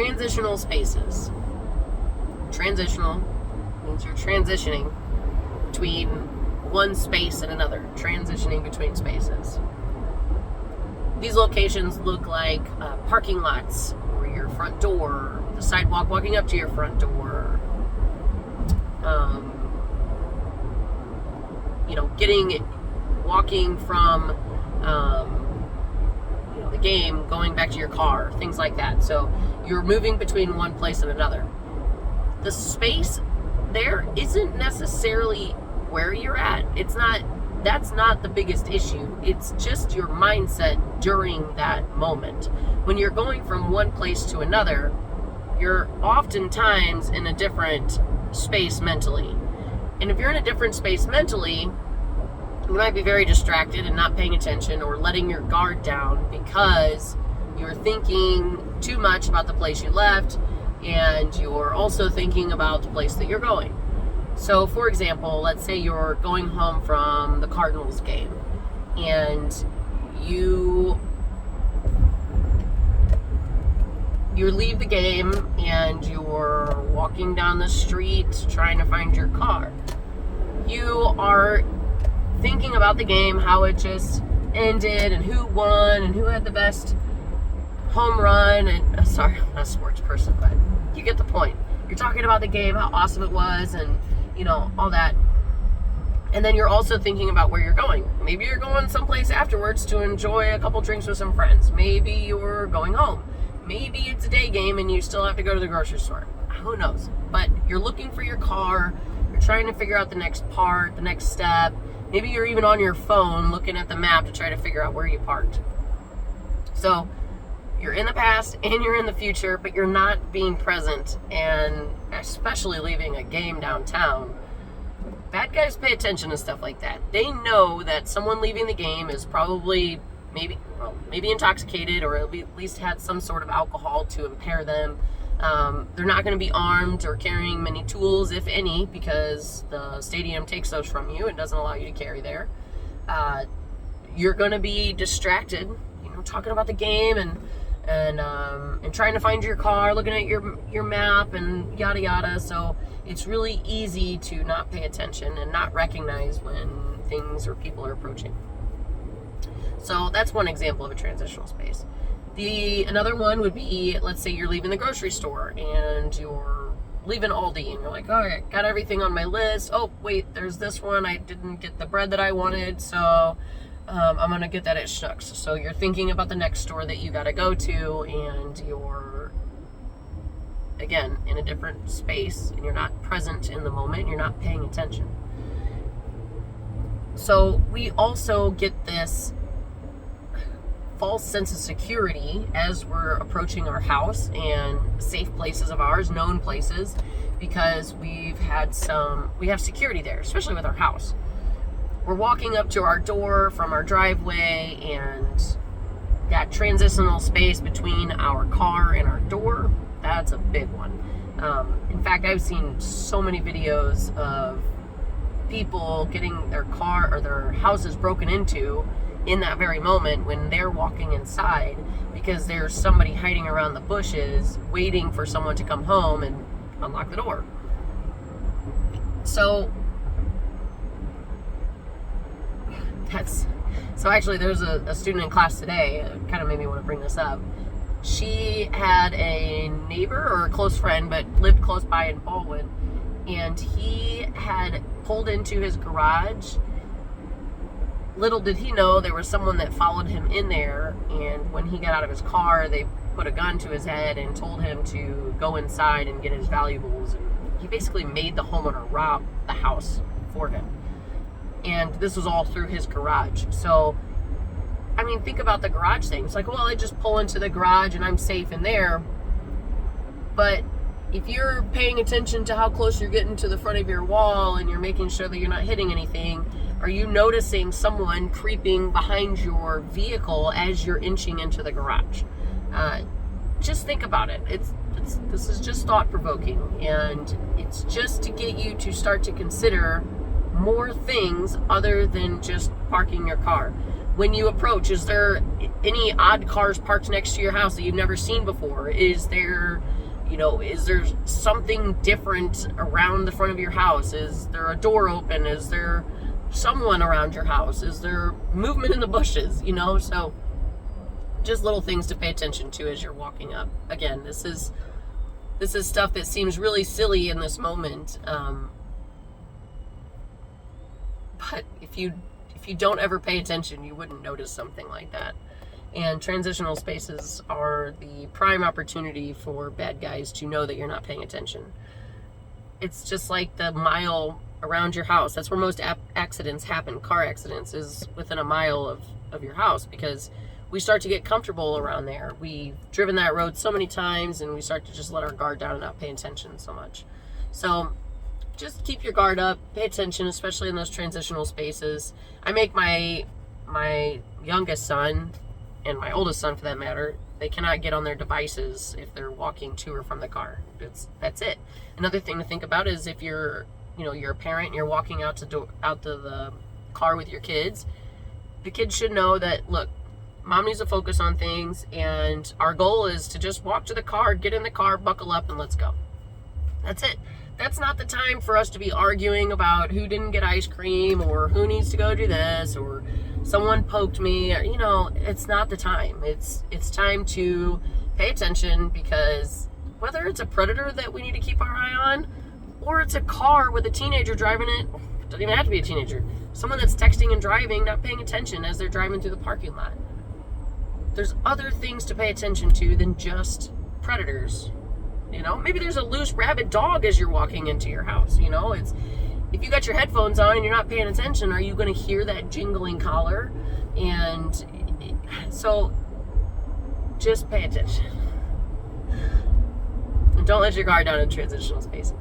transitional spaces. Transitional means you're transitioning between one space and another. Transitioning between spaces. These locations look like parking lots, or your front door, the sidewalk walking up to your front door. Walking from the game, going back to your car, things like that. So you're moving between one place and another. The space there isn't necessarily where you're at. That's not the biggest issue. It's just your mindset during that moment. When you're going from one place to another, you're oftentimes in a different space mentally. And if you're in a different space mentally, you might be very distracted and not paying attention, or letting your guard down because you're thinking too much about the place you left, and you're also thinking about the place that you're going. So, for example, let's say you're going home from the Cardinals game, and you leave the game and you're walking down the street trying to find your car. You are thinking about the game, how it just ended, and who won, and who had the best home run. And sorry, I'm not a sports person, but you get the point. You're talking about the game, how awesome it was, and all that. And then you're also thinking about where you're going. Maybe you're going someplace afterwards to enjoy a couple drinks with some friends. Maybe you're going home. Maybe it's a day game and you still have to go to the grocery store. Who knows? But you're looking for your car. You're trying to figure out the next part, the next step. Maybe you're even on your phone looking at the map to try to figure out where you parked. So you're in the past and you're in the future, but you're not being present. And especially leaving a game downtown, bad guys pay attention to stuff like that. They know that someone leaving the game is probably maybe intoxicated, or at least had some sort of alcohol to impair them. They're not going to be armed or carrying many tools, if any, because the stadium takes those from you and doesn't allow you to carry there. You're going to be distracted, talking about the game and trying to find your car, looking at your map and yada yada. So it's really easy to not pay attention and not recognize when things or people are approaching. So that's one example of a transitional space. Another one would be, let's say you're leaving the grocery store and you're leaving Aldi and you're like, all right, got everything on my list. Oh, wait, there's this one. I didn't get the bread that I wanted, so I'm going to get that at Schnucks. So you're thinking about the next store that you got to go to, and you're, again, in a different space, and you're not present in the moment. You're not paying attention. So we also get this false sense of security as we're approaching our house and safe places of ours, known places, because we have security there, especially with our house. We're walking up to our door from our driveway, and that transitional space between our car and our door, that's a big one. In fact, I've seen so many videos of people getting their car or their houses broken into in that very moment when they're walking inside, because there's somebody hiding around the bushes waiting for someone to come home and unlock the door. So actually there's a student in class today, it kind of made me want to bring this up. She had a neighbor or a close friend, but lived close by in Baldwin, and he had pulled into his garage. Little did he know there was someone that followed him in there, and when he got out of his car, they put a gun to his head and told him to go inside and get his valuables. And he basically made the homeowner rob the house for him. And this was all through his garage. So, I mean, think about the garage thing. It's like, well, I just pull into the garage and I'm safe in there. But if you're paying attention to how close you're getting to the front of your wall and you're making sure that you're not hitting anything, are you noticing someone creeping behind your vehicle as you're inching into the garage? Just think about it. This is just thought-provoking, and it's just to get you to start to consider more things other than just parking your car. when you approach, is there any odd cars parked next to your house that you've never seen before? Is there something different around the front of your house? Is there a door open? Is there someone around your house? Is there movement in the bushes? So just little things to pay attention to as you're walking up. Again, this is stuff that seems really silly in this moment, but if you don't ever pay attention, you wouldn't notice something like that. And transitional spaces are the prime opportunity for bad guys to know that you're not paying attention. It's just like the mile around your house. That's where most accidents happen. Car accidents is within a mile of your house, because we start to get comfortable around there. We've driven that road so many times, and we start to just let our guard down and not pay attention so much. So just keep your guard up, pay attention, especially in those transitional spaces. I make my youngest son, and my oldest son for that matter, they cannot get on their devices if they're walking to or from the car. That's it. Another thing to think about is if you're a parent and you're walking out to the car with your kids, the kids should know that, look, Mom needs to focus on things, and our goal is to just walk to the car, get in the car, buckle up, and let's go. That's it. That's not the time for us to be arguing about who didn't get ice cream, or who needs to go do this, or someone poked me. It's not the time. It's time to pay attention, because whether it's a predator that we need to keep our eye on, or it's a car with a teenager driving it, doesn't even have to be a teenager, someone that's texting and driving, not paying attention as they're driving through the parking lot. There's other things to pay attention to than just predators. Maybe there's a loose rabid dog as you're walking into your house. It's, if you got your headphones on and you're not paying attention, are you going to hear that jingling collar? And so just pay attention. And don't let your guard down in transitional spaces.